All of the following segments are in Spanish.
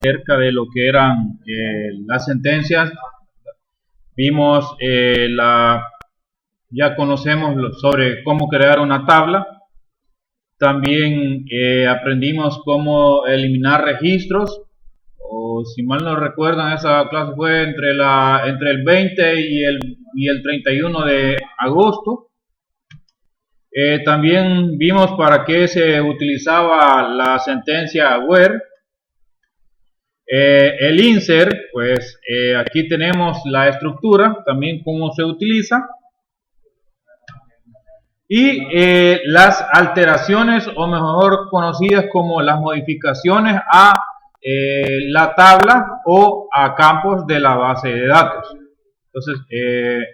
acerca de lo que eran las sentencias. Vimos ya conocemos sobre cómo crear una tabla. También aprendimos cómo eliminar registros, o si mal no recuerdan, esa clase fue entre el 20 y el 31 de agosto. También vimos para qué se utilizaba la sentencia where. El insert, pues aquí tenemos la estructura, también cómo se utiliza. Y las alteraciones, o mejor conocidas como las modificaciones a la tabla o a campos de la base de datos. Entonces,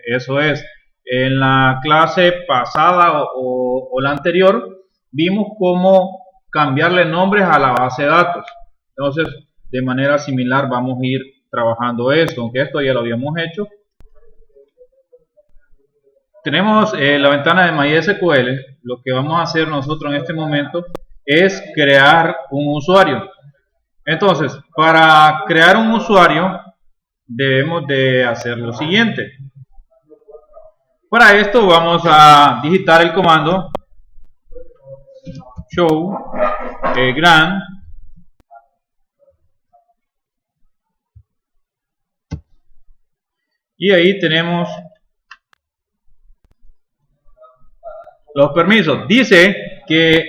eso es. En la clase pasada o la anterior, vimos cómo cambiarle nombres a la base de datos. Entonces, de manera similar vamos a ir trabajando esto, aunque esto ya lo habíamos hecho. Tenemos la ventana de MySQL. Lo que vamos a hacer nosotros en este momento es crear un usuario. Entonces, para crear un usuario debemos de hacer lo siguiente. Para esto vamos a digitar el comando show grant y ahí tenemos los permisos. Dice que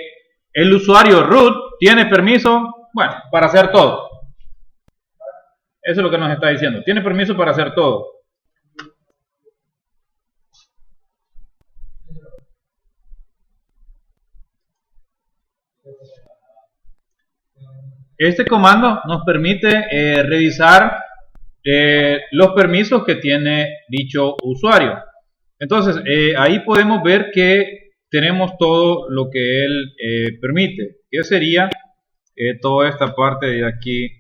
el usuario root tiene permiso, bueno, para hacer todo. Eso es lo que nos está diciendo. Tiene permiso para hacer todo. Este comando nos permite revisar los permisos que tiene dicho usuario. Entonces, ahí podemos ver que tenemos todo lo que él permite, que sería toda esta parte de aquí.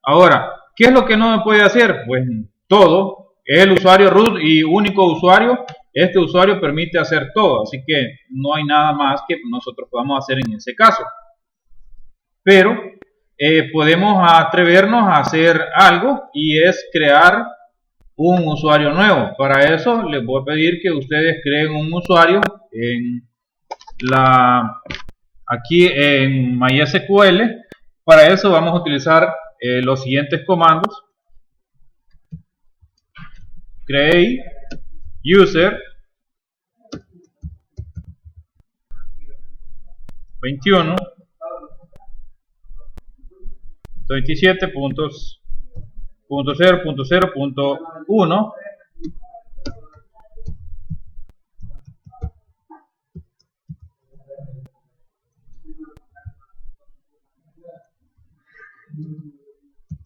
Ahora, ¿qué es lo que no puede hacer? Pues todo. Es el usuario root y único usuario. Este usuario permite hacer todo, así que no hay nada más que nosotros podamos hacer en ese caso. Pero podemos atrevernos a hacer algo, y es crear un usuario nuevo. Para eso les voy a pedir que ustedes creen un usuario aquí en MySQL. Para eso vamos a utilizar los siguientes comandos: create user 21 27.0.0.1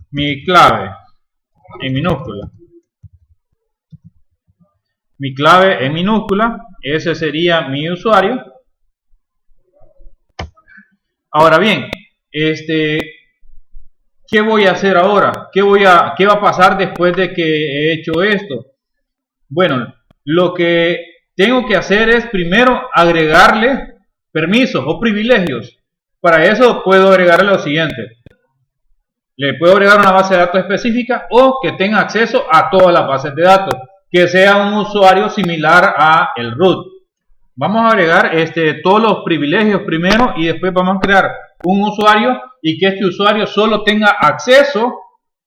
mi clave en minúscula. Mi clave en minúscula, ese sería mi usuario. Ahora bien, ¿qué voy a hacer ahora? ¿Qué va a pasar después de que he hecho esto? Bueno, lo que tengo que hacer es primero agregarle permisos o privilegios. Para eso puedo agregarle lo siguiente. Le puedo agregar una base de datos específica, o que tenga acceso a todas las bases de datos, que sea un usuario similar a el root. Vamos a agregar todos los privilegios primero, y después vamos a crear un usuario, y que este usuario solo tenga acceso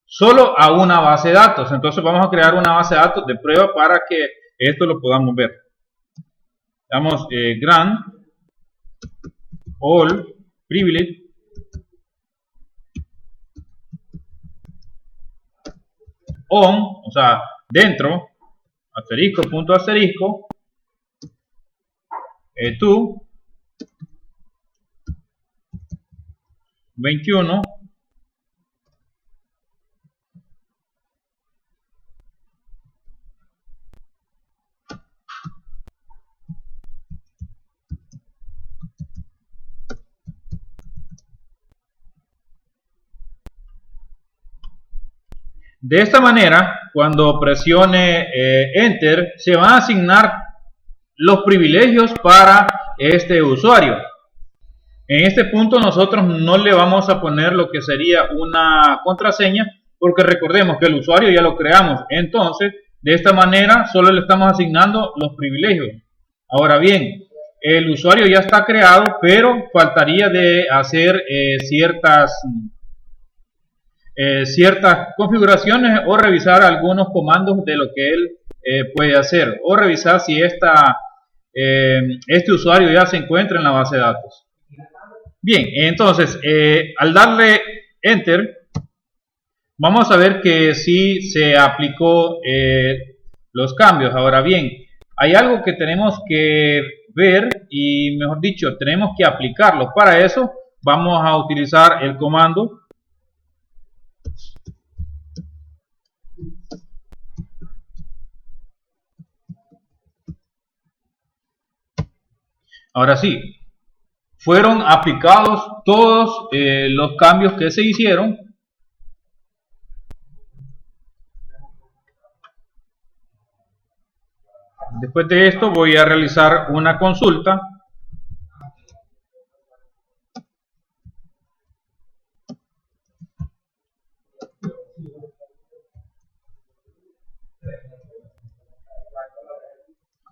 solo a una base de datos. Entonces vamos a crear una base de datos de prueba para que esto lo podamos ver. Damos grant all privilege on, o sea, dentro, asterisco, punto asterisco, to 21 De esta manera, cuando presione Enter, se van a asignar los privilegios para este usuario. En este punto nosotros no le vamos a poner lo que sería una contraseña, porque recordemos que el usuario ya lo creamos. Entonces, de esta manera solo le estamos asignando los privilegios. Ahora bien, el usuario ya está creado, pero faltaría de hacer ciertas configuraciones o revisar algunos comandos de lo que él puede hacer, o revisar si este usuario ya se encuentra en la base de datos. Bien, entonces al darle Enter, vamos a ver que sí se aplicó los cambios. Ahora bien, hay algo que tenemos que ver, y mejor dicho, tenemos que aplicarlo. Para eso vamos a utilizar el comando ahora sí. Fueron aplicados todos los cambios que se hicieron. Después de esto voy a realizar una consulta.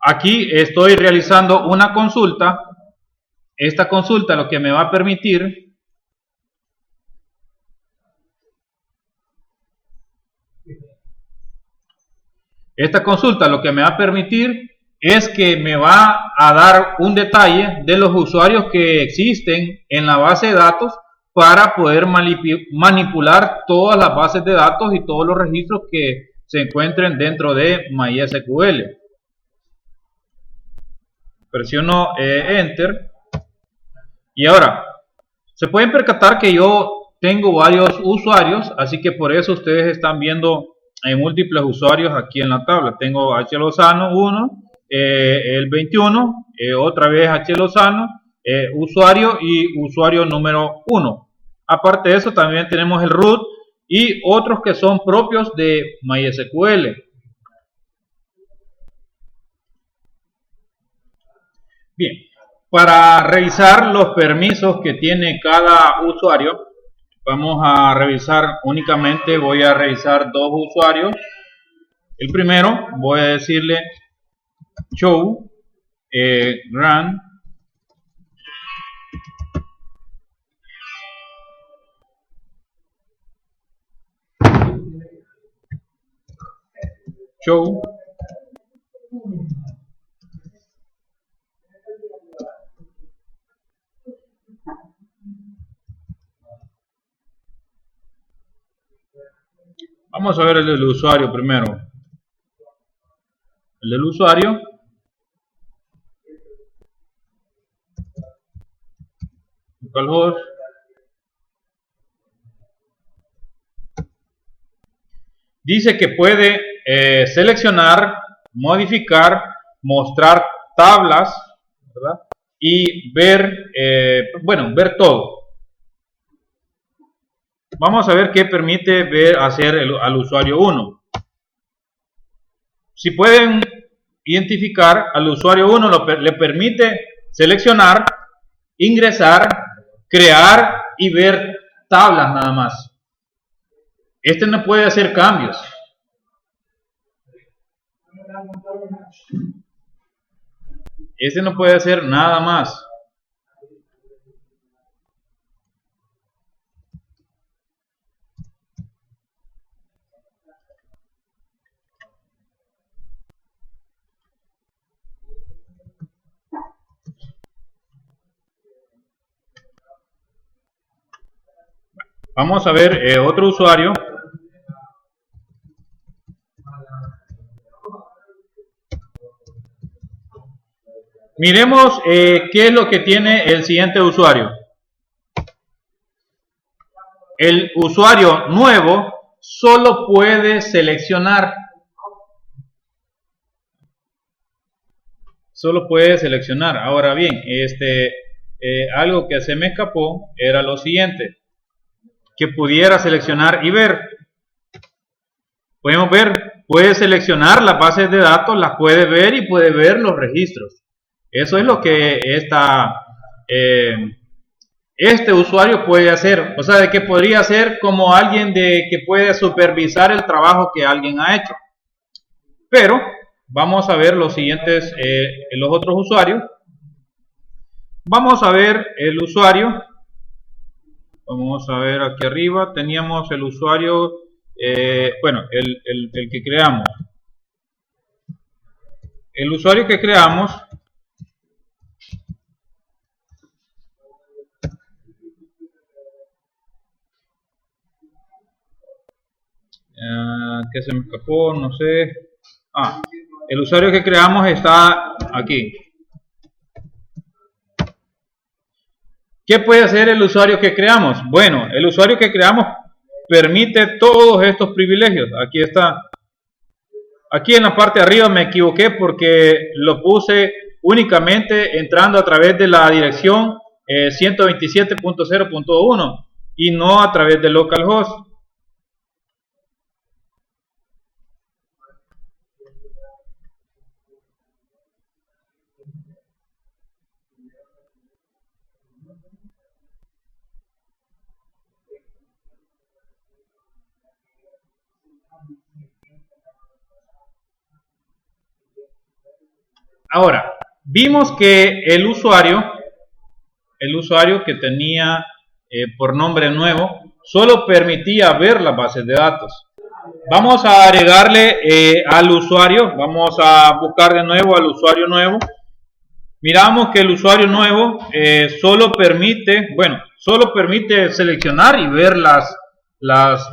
Aquí estoy realizando una consulta. Esta consulta lo que me va a permitir es que me va a dar un detalle de los usuarios que existen en la base de datos para poder manipular todas las bases de datos y todos los registros que se encuentren dentro de MySQL. Presiono Enter. Y ahora, se pueden percatar que yo tengo varios usuarios, así que por eso ustedes están viendo múltiples usuarios aquí en la tabla. Tengo H. Lozano 1, el 21, otra vez H. Lozano, usuario y usuario número 1. Aparte de eso, también tenemos el root y otros que son propios de MySQL. Bien. Para revisar los permisos que tiene cada usuario, vamos a revisar únicamente, voy a revisar dos usuarios. El primero, voy a decirle show run show Vamos a ver el del usuario primero. El del usuario. Localhost. Dice que puede seleccionar, modificar, mostrar tablas, ¿verdad? Y ver, ver todo. Vamos a ver qué permite hacer al usuario 1. Si pueden identificar, al usuario 1 le permite seleccionar, ingresar, crear y ver tablas nada más. Este no puede hacer cambios. Este no puede hacer nada más. Vamos a ver otro usuario. Miremos qué es lo que tiene el siguiente usuario. El usuario nuevo solo puede seleccionar. Solo puede seleccionar. Ahora bien, algo que se me escapó era lo siguiente. Que pudiera seleccionar y ver. Podemos ver, puede seleccionar las bases de datos, las puede ver y puede ver los registros. Eso es lo que este usuario puede hacer, o sea, de que podría ser como alguien que puede supervisar el trabajo que alguien ha hecho. Pero vamos a ver los siguientes, los otros usuarios. Vamos a ver el usuario. Vamos a ver aquí arriba. Teníamos el usuario, bueno, el que creamos. El usuario que creamos. ¿Qué se me escapó? No sé. El usuario que creamos está aquí. ¿Qué puede hacer el usuario que creamos? Bueno, el usuario que creamos permite todos estos privilegios. Aquí está. Aquí en la parte de arriba me equivoqué porque lo puse únicamente entrando a través de la dirección 127.0.1 y no a través de localhost. Ahora, vimos que el usuario que tenía por nombre nuevo, solo permitía ver las bases de datos. Vamos a agregarle al usuario, vamos a buscar de nuevo al usuario nuevo. Miramos que el usuario nuevo solo permite seleccionar y ver las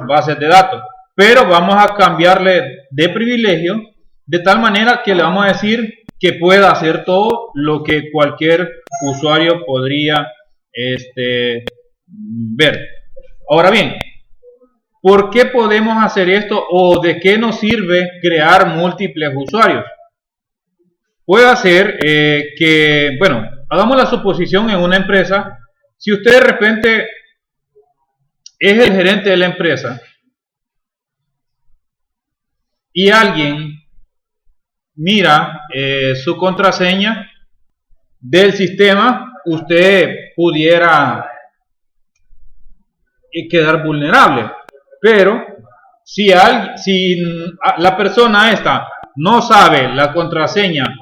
bases de datos. Pero vamos a cambiarle de privilegio de tal manera que le vamos a decir que pueda hacer todo lo que cualquier usuario podría ver. Ahora bien, ¿por qué podemos hacer esto o de qué nos sirve crear múltiples usuarios? Puede ser que, bueno, hagamos la suposición en una empresa, si usted de repente es el gerente de la empresa y alguien mira su contraseña del sistema, usted pudiera quedar vulnerable. Pero si la persona esta no sabe la contraseña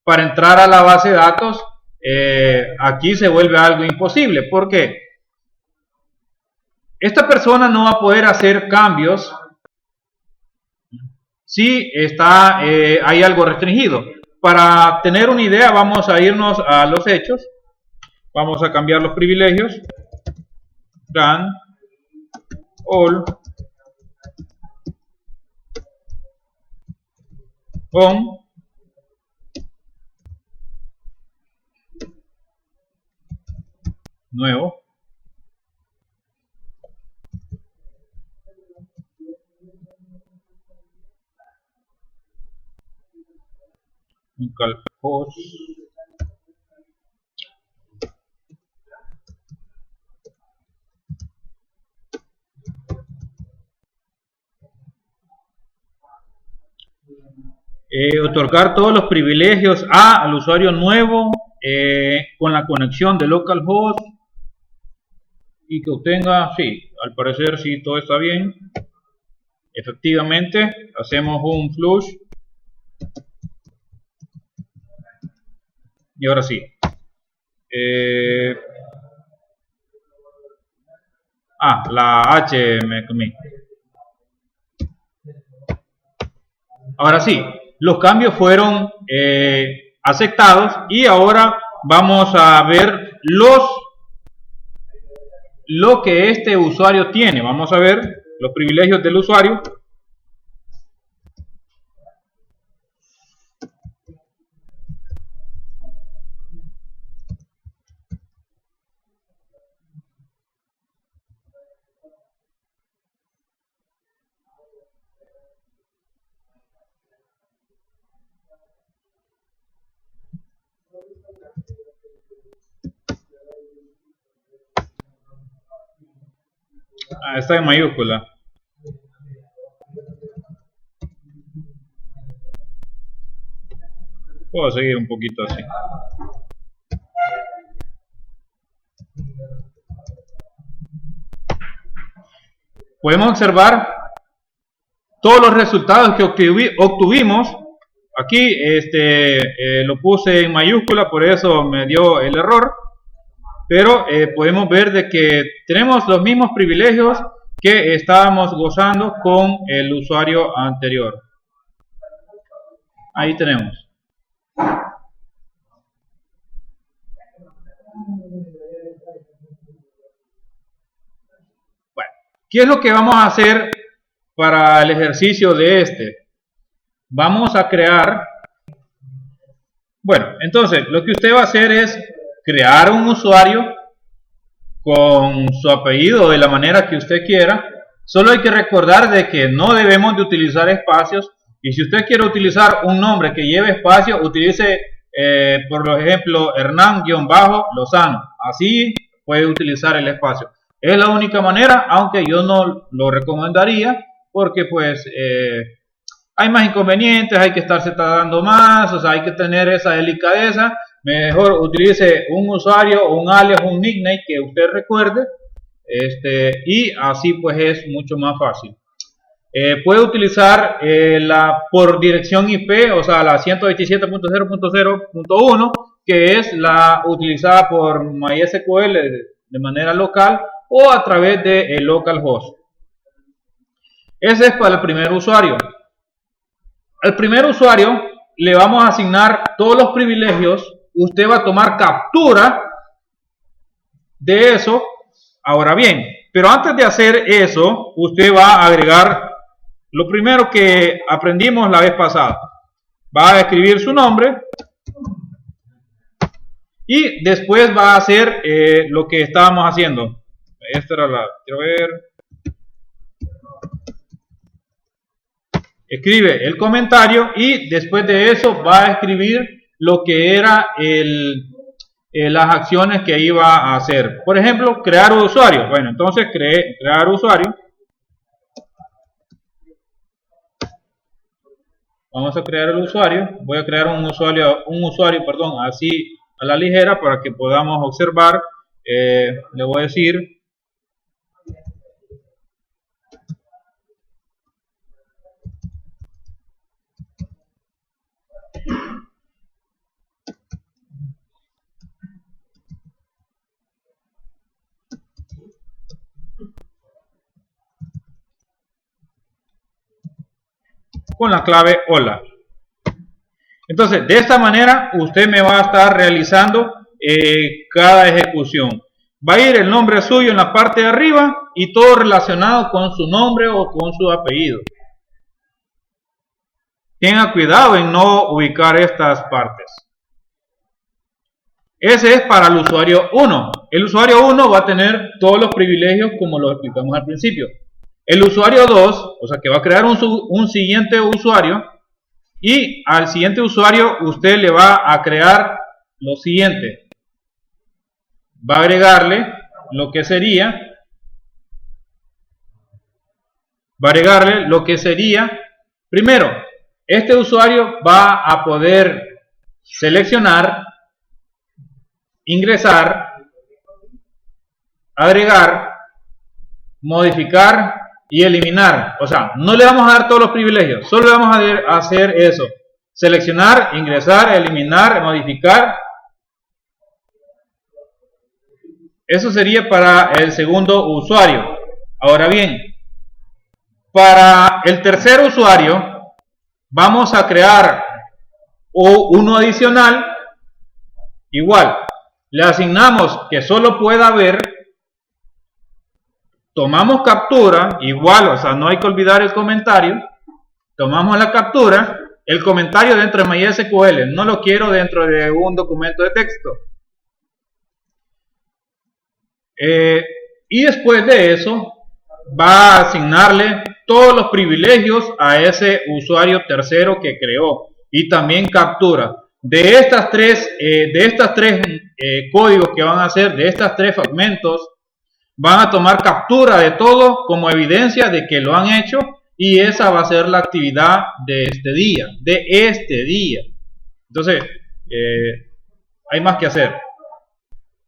para entrar a la base de datos, aquí se vuelve algo imposible. ¿Por qué? Esta persona no va a poder hacer cambios si hay algo restringido. Para tener una idea, vamos a irnos a los hechos. Vamos a cambiar los privilegios. Run all on nuevo. Localhost. Otorgar todos los privilegios al usuario nuevo con la conexión de localhost y que obtenga, sí, al parecer sí, todo está bien. Efectivamente, hacemos un flush y ahora sí. La H me comí. Ahora sí, los cambios fueron aceptados y ahora vamos a ver lo que este usuario tiene. Vamos a ver los privilegios del usuario. Está en mayúscula. Puedo seguir un poquito así. podemos observar todos los resultados que obtuvimos. Aquí lo puse en mayúscula, por eso me dio el error. Pero podemos ver de que tenemos los mismos privilegios que estábamos gozando con el usuario anterior. Ahí tenemos. Bueno, ¿qué es lo que vamos a hacer para el ejercicio de Vamos a crear, bueno, entonces lo que usted va a hacer es crear un usuario con su apellido de la manera que usted quiera. Solo hay que recordar de que no debemos de utilizar espacios, y si usted quiere utilizar un nombre que lleve espacio, utilice por ejemplo Hernán-Lozano, así puede utilizar el espacio. Es la única manera, aunque yo no lo recomendaría porque pues hay más inconvenientes, hay que estarse tardando más, o sea, hay que tener esa delicadeza. Mejor utilice un usuario, un alias, un nickname que usted recuerde, y así pues es mucho más fácil. Puede utilizar por dirección IP, o sea, la 127.0.0.1, que es la utilizada por MySQL de manera local o a través de localhost. Ese es para el primer usuario. Al primer usuario le vamos a asignar todos los privilegios. Usted va a tomar captura de eso. Ahora bien, pero antes de hacer eso, usted va a agregar lo primero que aprendimos la vez pasada. Va a escribir su nombre y después va a hacer lo que estábamos haciendo. Esta era quiero ver. Escribe el comentario y después de eso va a escribir lo que era las acciones que iba a hacer. Por ejemplo, crear un usuario. Bueno, entonces crear usuario. Vamos a crear el usuario. Voy a crear un usuario, así a la ligera para que podamos observar. Le voy a decir con la clave hola. Entonces, de esta manera usted me va a estar realizando cada ejecución. Va a ir el nombre suyo en la parte de arriba y todo relacionado con su nombre o con su apellido. Tenga cuidado en no ubicar estas partes. Ese es para el usuario 1. El usuario 1 va a tener todos los privilegios como lo explicamos al principio. El usuario 2, o sea que va a crear un siguiente usuario, y al siguiente usuario usted le va a crear lo siguiente. Va a agregarle lo que sería, primero, este usuario va a poder seleccionar, ingresar, agregar, modificar y eliminar. O sea, no le vamos a dar todos los privilegios, solo le vamos a hacer eso: seleccionar, ingresar, eliminar, modificar. Eso sería para el segundo usuario. Ahora bien, para el tercer usuario vamos a crear uno adicional. Igual, le asignamos que solo pueda ver. Tomamos captura, igual, o sea, no hay que olvidar el comentario. Tomamos la captura, el comentario dentro de MySQL, no lo quiero dentro de un documento de texto. Y después de eso, va a asignarle todos los privilegios a ese usuario tercero que creó. Y también captura. De estas tres códigos que van a hacer, de estas tres fragmentos, van a tomar captura de todo como evidencia de que lo han hecho, y esa va a ser la actividad de este día. Entonces, hay más que hacer.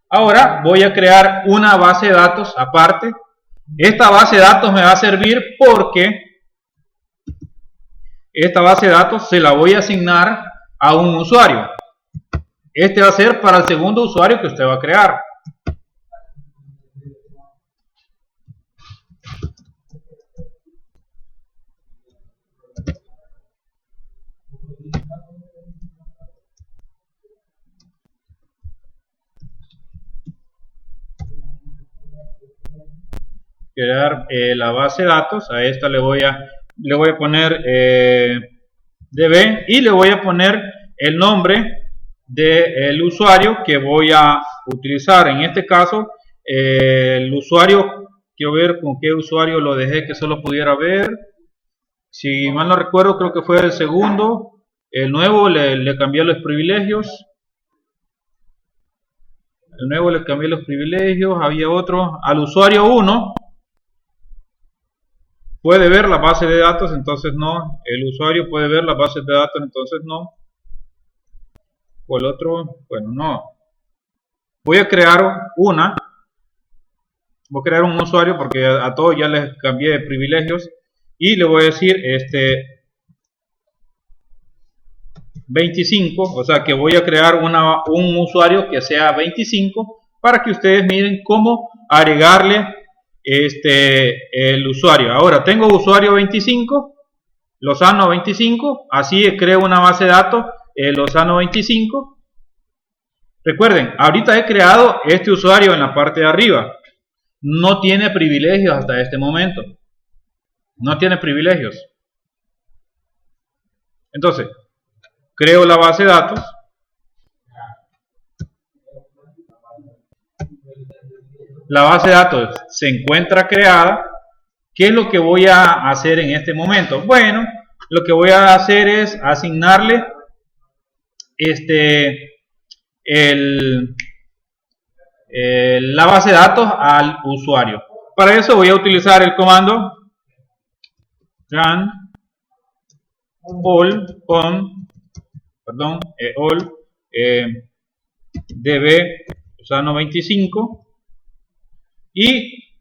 Ahora voy a crear una base de datos aparte. Esta base de datos me va a servir porque esta base de datos se la voy a asignar a un usuario. Este va a ser para el segundo usuario que usted va a crear. Crear la base de datos. A esta le voy a poner db y le voy a poner el nombre del usuario que voy a utilizar. En este caso el usuario, quiero ver con qué usuario lo dejé que solo pudiera ver. Si mal no recuerdo, creo que fue el segundo. El nuevo le cambié los privilegios. El nuevo le cambié los privilegios. Había otro. Al usuario 1 puede ver la base de datos, entonces no. El usuario puede ver la base de datos, entonces no. O el otro, bueno, no. Voy a crear una. Voy a crear un usuario porque a todos ya les cambié de privilegios. Y le voy a decir 25, o sea que voy a crear un usuario que sea 25 para que ustedes miren cómo agregarle el usuario. Ahora tengo usuario 25, Lozano 25, así creo una base de datos Lozano 25. Recuerden, ahorita he creado este usuario en la parte de arriba, no tiene privilegios hasta este momento. No tiene privilegios. Entonces, creo la base de datos. La base de datos se encuentra creada. ¿Qué es lo que voy a hacer en este momento? Bueno, lo que voy a hacer es asignarle la base de datos al usuario. Para eso voy a utilizar el comando run all db Lozano 25 y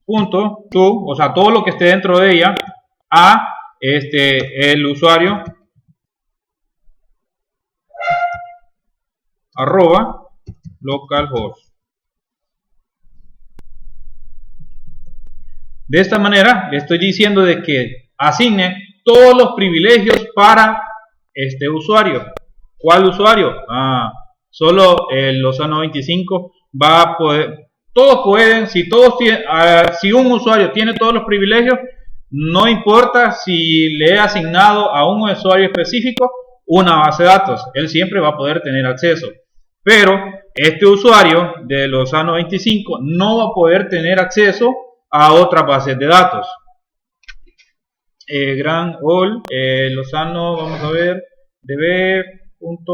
punto to, o sea, todo lo que esté dentro de ella a el usuario arroba localhost. De esta manera le estoy diciendo de que asigne todos los privilegios para este usuario. ¿Cuál usuario? Solo el Lozano 25 va a poder. Todos pueden, si un usuario tiene todos los privilegios, no importa si le he asignado a un usuario específico una base de datos, él siempre va a poder tener acceso. Pero este usuario de Lozano 25 no va a poder tener acceso a otras bases de datos. Gran all Lozano, vamos a ver, db.to.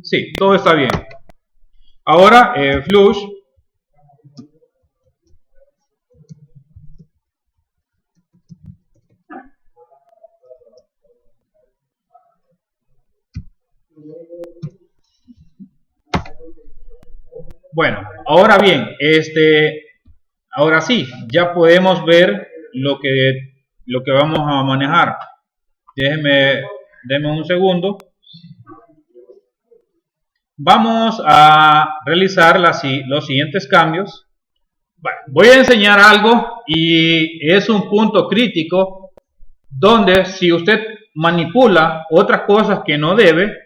Sí, todo está bien. Ahora flush bueno, ahora bien, ahora sí, ya podemos ver lo que vamos a manejar. Denme un segundo. Vamos a realizar los siguientes cambios. Bueno, voy a enseñar algo y es un punto crítico donde si usted manipula otras cosas que no debe,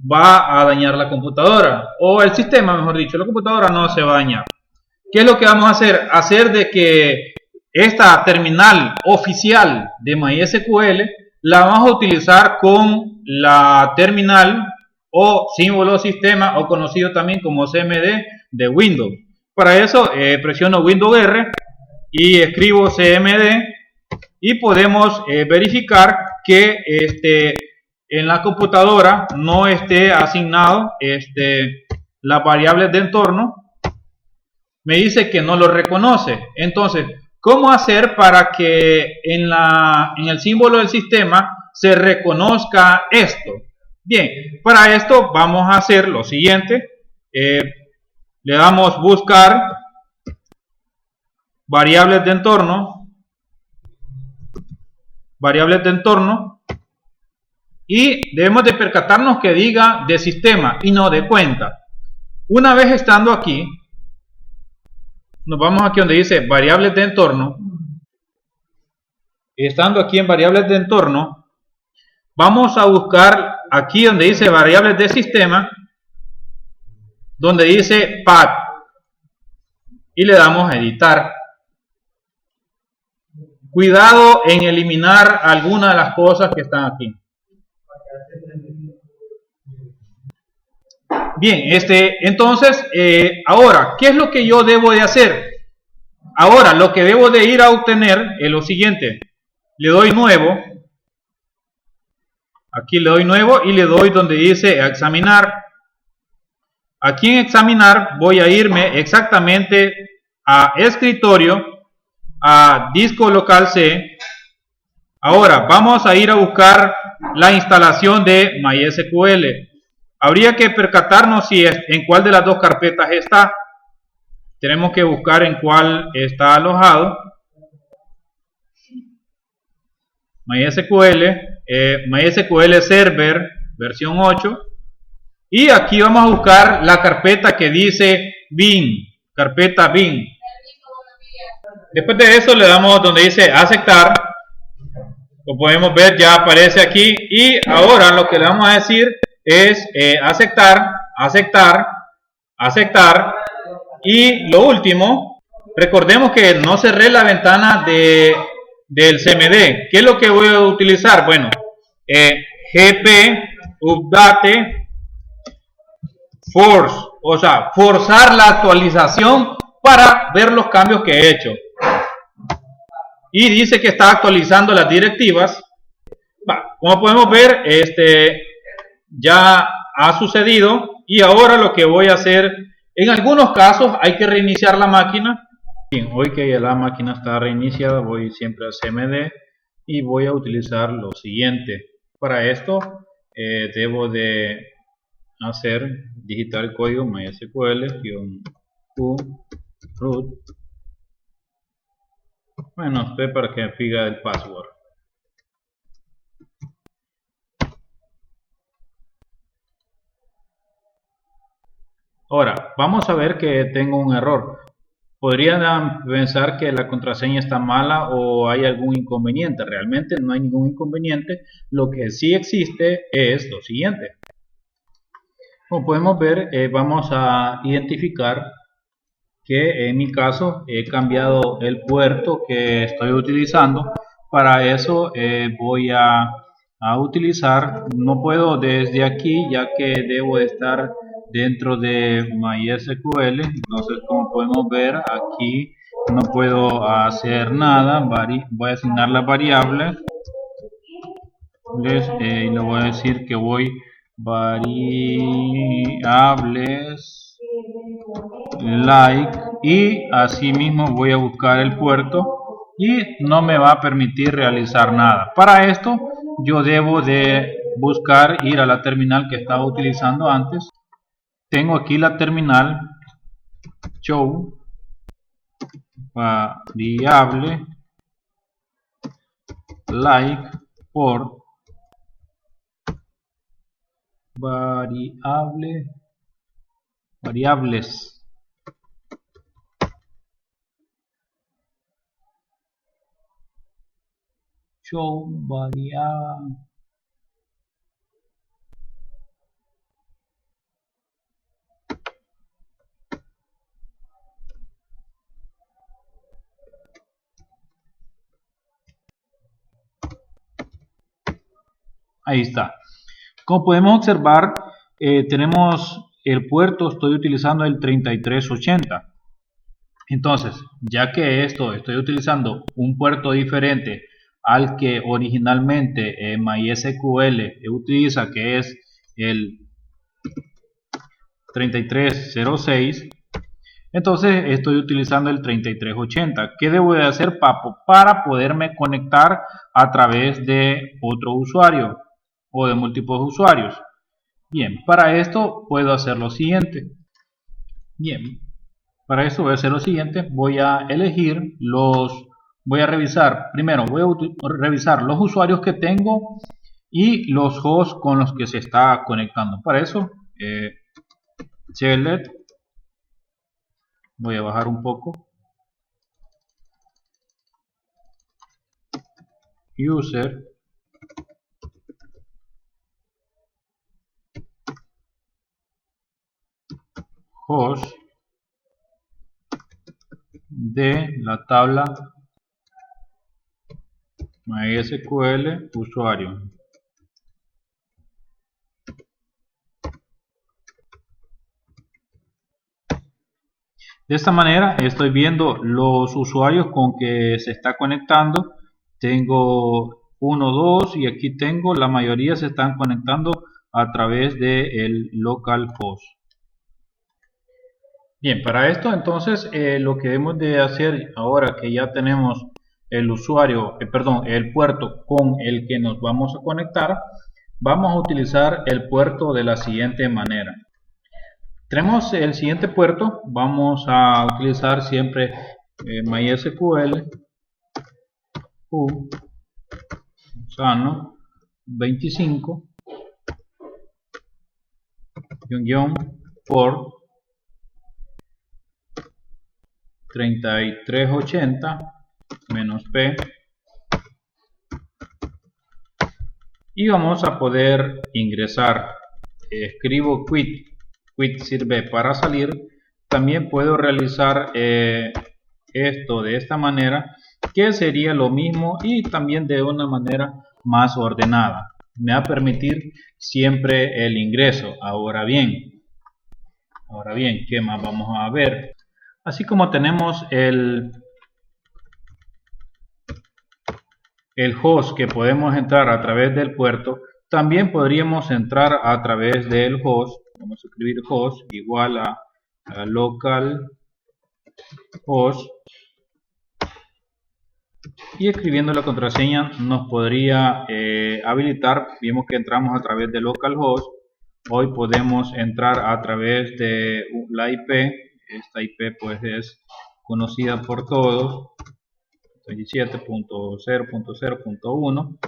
va a dañar la computadora o el sistema, mejor dicho. La computadora no se va a dañar. ¿Qué es lo que vamos a hacer? Hacer de que esta terminal oficial de MySQL la vamos a utilizar con la terminal o símbolo sistema, o conocido también como CMD de Windows. Para eso presiono Windows R y escribo CMD y podemos verificar que en la computadora no esté asignado las variables de entorno. Me dice que no lo reconoce. Entonces, ¿cómo hacer para que en el símbolo del sistema se reconozca esto? Bien, para esto vamos a hacer lo siguiente. le damos buscar variables de entorno, y debemos de percatarnos que diga de sistema y no de cuenta. Una vez estando aquí, nos vamos aquí donde dice variables de entorno. Estando aquí en variables de entorno, vamos a buscar aquí donde dice variables de sistema, donde dice path, y le damos a editar. Cuidado en eliminar alguna de las cosas que están aquí. Bien, entonces, ahora, ¿qué es lo que yo debo de hacer? Ahora, lo que debo de ir a obtener es lo siguiente. Le doy nuevo. Aquí le doy nuevo y le doy donde dice examinar. Aquí en examinar voy a irme exactamente a escritorio, a disco local C. Ahora, vamos a ir a buscar la instalación de MySQL. Habría que percatarnos en cuál de las dos carpetas está. Tenemos que buscar en cuál está alojado. MySQL Server versión 8. Y aquí vamos a buscar la carpeta que dice bin, carpeta bin. Después de eso le damos donde dice aceptar. Como podemos ver, ya aparece aquí. Y ahora lo que le vamos a decir es aceptar, aceptar, aceptar. Y lo último, recordemos que no cerré la ventana del CMD. ¿Qué es lo que voy a utilizar? Bueno, gp update force, o sea, forzar la actualización para ver los cambios que he hecho. Y dice que está actualizando las directivas. Como podemos ver, ya ha sucedido. Y ahora lo que voy a hacer, en algunos casos hay que reiniciar la máquina. Bien, hoy que ya la máquina está reiniciada, voy siempre a CMD y voy a utilizar lo siguiente. Para esto debo de digitar el código mysql-u root. Bueno, estoy para que fija el password. Ahora, vamos a ver que tengo un error. Podrían pensar que la contraseña está mala o hay algún inconveniente. Realmente no hay ningún inconveniente. Lo que sí existe es lo siguiente. Como podemos ver, vamos a identificar que en mi caso he cambiado el puerto que estoy utilizando. Para eso voy a utilizar, no puedo desde aquí ya que debo estar dentro de MySQL. Entonces, como podemos ver aquí no puedo hacer nada. Voy a asignar las variables y le voy a decir que voy variables like, y así mismo voy a buscar el puerto y no me va a permitir realizar nada. Para esto yo debo de ir a la terminal que estaba utilizando antes. Tengo aquí la terminal show variable like port variables. Show variable. Ahí está. Como podemos observar, tenemos el puerto, estoy utilizando el 3380. Entonces, ya que estoy utilizando un puerto diferente al que originalmente MySQL utiliza, que es el 3306, entonces estoy utilizando el 3380. ¿Qué debo de hacer para poderme conectar a través de otro usuario o de múltiples usuarios? Bien, para esto puedo hacer lo siguiente. Bien, para eso voy a hacer lo siguiente, voy a voy a revisar, primero voy a revisar los usuarios que tengo y los hosts con los que se está conectando. Para eso, select, voy a bajar un poco, user, host de la tabla MySQL usuario. De esta manera estoy viendo los usuarios con que se está conectando. Tengo 1, 2 y aquí tengo, la mayoría se están conectando a través del localhost. Bien, para esto entonces lo que debemos de hacer ahora que ya tenemos el usuario, el puerto con el que nos vamos a conectar, vamos a utilizar el puerto de la siguiente manera. Tenemos el siguiente puerto, vamos a utilizar siempre MySQL Sano 25 por 3380 -p y vamos a poder ingresar. Escribo quit sirve para salir. También puedo realizar esto de esta manera, que sería lo mismo y también de una manera más ordenada. Me va a permitir siempre el ingreso. Ahora bien, ¿qué más vamos a ver? Así como tenemos el host que podemos entrar a través del puerto, también podríamos entrar a través del host. Vamos a escribir host igual a local host y escribiendo la contraseña nos podría habilitar. Vimos que entramos a través de localhost. Hoy podemos entrar a través de la IP. Esta IP pues es conocida por todos, 27.0.0.1.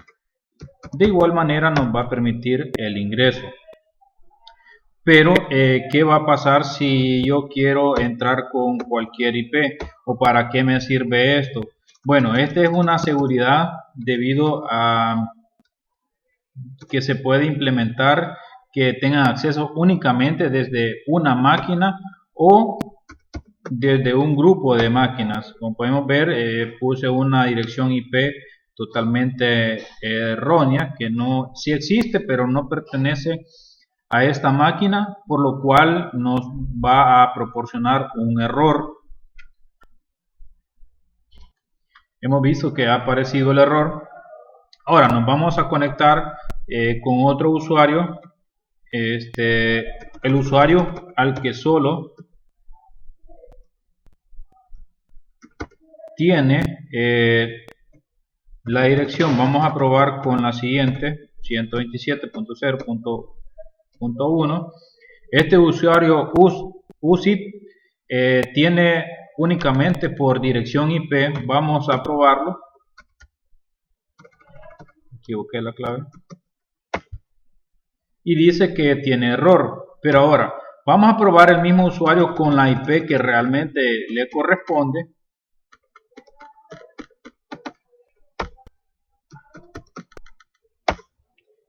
de igual manera nos va a permitir el ingreso. Pero ¿qué va a pasar si yo quiero entrar con cualquier IP? ¿O para qué me sirve esto? Bueno, esta es una seguridad debido a que se puede implementar que tengan acceso únicamente desde una máquina o desde un grupo de máquinas. Como podemos ver, puse una dirección IP totalmente errónea, que no, sí existe, pero no pertenece a esta máquina, por lo cual nos va a proporcionar un error. Hemos visto que ha aparecido el error. Ahora nos vamos a conectar con otro usuario, el usuario al que solo tiene la dirección. Vamos a probar con la siguiente, 127.0.1. Este usuario USIP tiene únicamente por dirección IP. Vamos a probarlo. Equivoqué la clave. Y dice que tiene error. Pero ahora vamos a probar el mismo usuario con la IP que realmente le corresponde.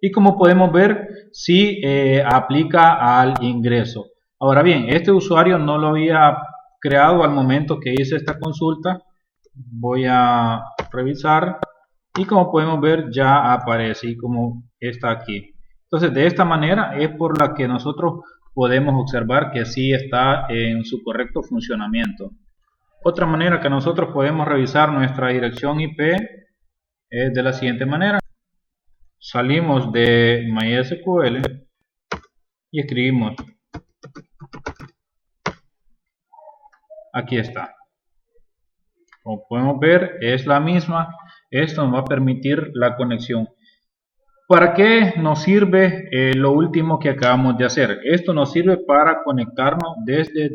Y como podemos ver, sí aplica al ingreso. Ahora bien, este usuario no lo había creado al momento que hice esta consulta. Voy a revisar y como podemos ver ya aparece y como está aquí. Entonces de esta manera es por la que nosotros podemos observar que sí está en su correcto funcionamiento. Otra manera que nosotros podemos revisar nuestra dirección IP es de la siguiente manera. Salimos de MySQL y escribimos, aquí está. Como podemos ver es la misma. Esto nos va a permitir la conexión. ¿Para qué nos sirve lo último que acabamos de hacer? Esto nos sirve para conectarnos desde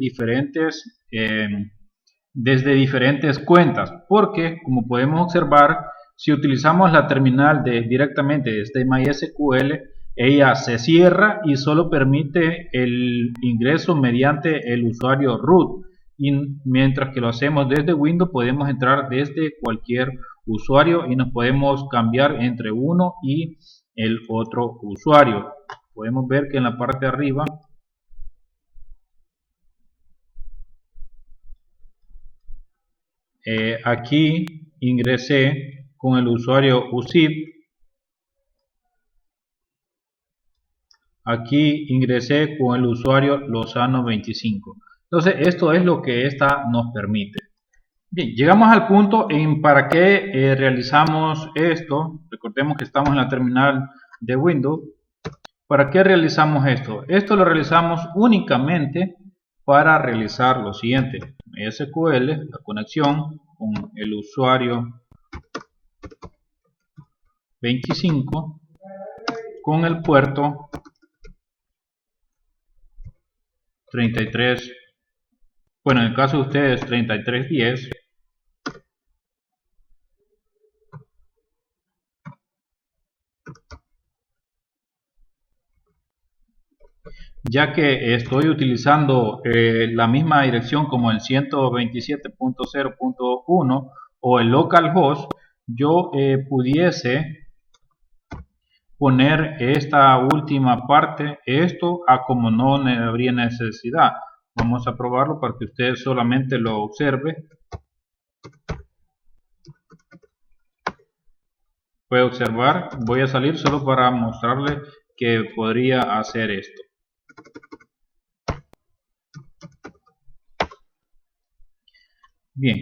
diferentes cuentas, porque como podemos observar, si utilizamos la terminal directamente desde MySQL, ella se cierra y solo permite el ingreso mediante el usuario root, y mientras que lo hacemos desde Windows podemos entrar desde cualquier usuario y nos podemos cambiar entre uno y el otro usuario. Podemos ver que en la parte de arriba aquí ingresé con el usuario UZIP, aquí ingresé con el usuario Lozano25. Entonces esto es lo que esta nos permite. Bien, llegamos al punto en para qué realizamos esto. Recordemos que estamos en la terminal de Windows. ¿Para qué realizamos esto? Esto lo realizamos únicamente para realizar lo siguiente: SQL, la conexión con el usuario 25 con el puerto 33, bueno, en el caso de ustedes 3310, ya que estoy utilizando la misma dirección como el 127.0.1 o el localhost, yo pudiese poner esta última parte, esto a como no habría necesidad. Vamos a probarlo para que ustedes solamente lo observen. Puede observar, voy a salir solo para mostrarles que podría hacer esto. Bien,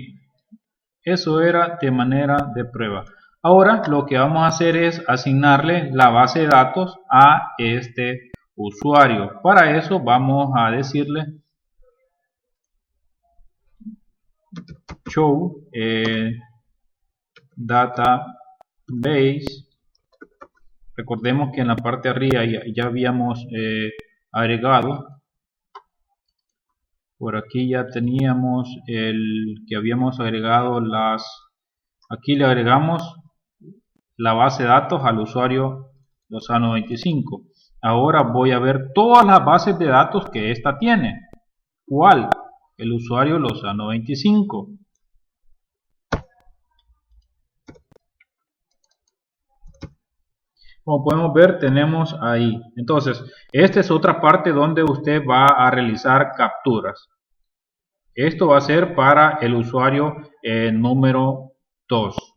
eso era de manera de prueba. Ahora lo que vamos a hacer es asignarle la base de datos a este usuario. Para eso vamos a decirle show database. Recordemos que en la parte de arriba ya habíamos agregado. Por aquí ya teníamos el que habíamos agregado aquí le agregamos la base de datos al usuario Lozano25. Ahora voy a ver todas las bases de datos que esta tiene. ¿Cuál? El usuario Lozano25. Como podemos ver, tenemos ahí. Entonces, esta es otra parte donde usted va a realizar capturas. Esto va a ser para el usuario número 2.